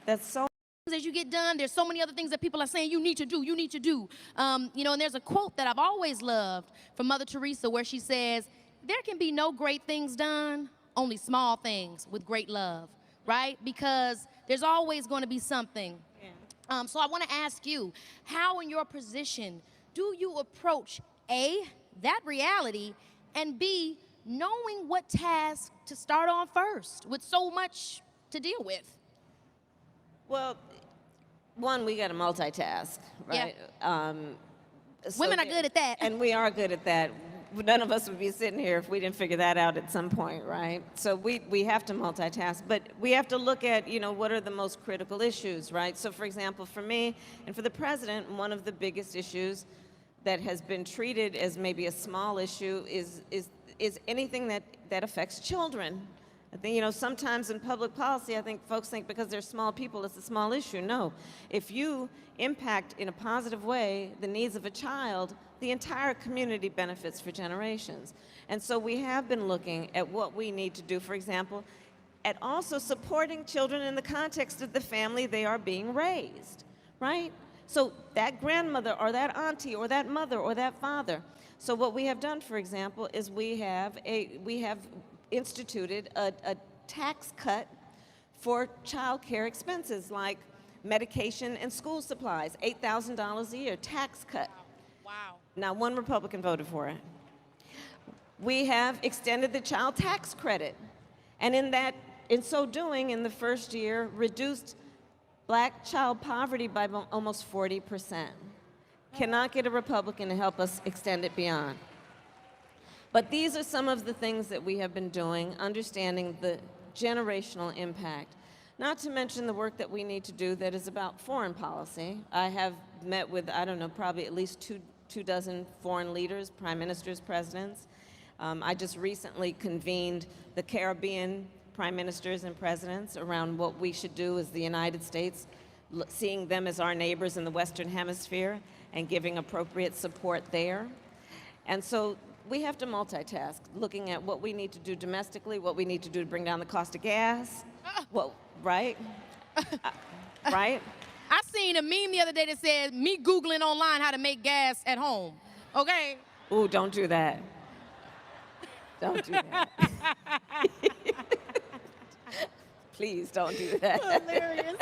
That's so. As you get done, there's so many other things that people are saying you need to do, you need to do. You know, and there's a quote that I've always loved from Mother Teresa where she says, there can be no great things done, only small things with great love, right? Because there's always going to be something. Yeah. So I want to ask you, how in your position do you approach A, that reality, and B, knowing what task to start on first with so much to deal with? Well, one, we got to multitask, right? Yeah. So Women are good at that. And we are good at that. None of us would be sitting here if we didn't figure that out at some point, right? So we have to multitask, but we have to look at, you know, what are the most critical issues, right? So for example, for me and for the president, one of the biggest issues that has been treated as maybe a small issue is anything that affects children. I think, you know, sometimes in public policy, I think folks think because they're small people, it's a small issue. No. If you impact in a positive way the needs of a child, the entire community benefits for generations. And so we have been looking at what we need to do, for example, at also supporting children in the context of the family they are being raised, right? So that grandmother or that auntie or that mother or that father. So what we have done, for example, is we have instituted a tax cut for child care expenses like medication and school supplies, $8,000 a year, tax cut. Wow. Now, one Republican voted for it. We have extended the child tax credit, and in so doing, in the first year, reduced Black child poverty by almost 40%. Cannot get a Republican to help us extend it beyond. But these are some of the things that we have been doing, understanding the generational impact. Not to mention the work that we need to do that is about foreign policy. I have met with, I don't know, probably at least two dozen foreign leaders, prime ministers, presidents. I just recently convened the Caribbean prime ministers and presidents around what we should do as the United States, seeing them as our neighbors in the Western Hemisphere and giving appropriate support there. And so we have to multitask, looking at what we need to do domestically, what we need to do to bring down the cost of gas, right? Right? I seen a meme the other day that said, me Googling online how to make gas at home, okay? Ooh, don't do that. Don't do that. Please don't do that. Hilarious.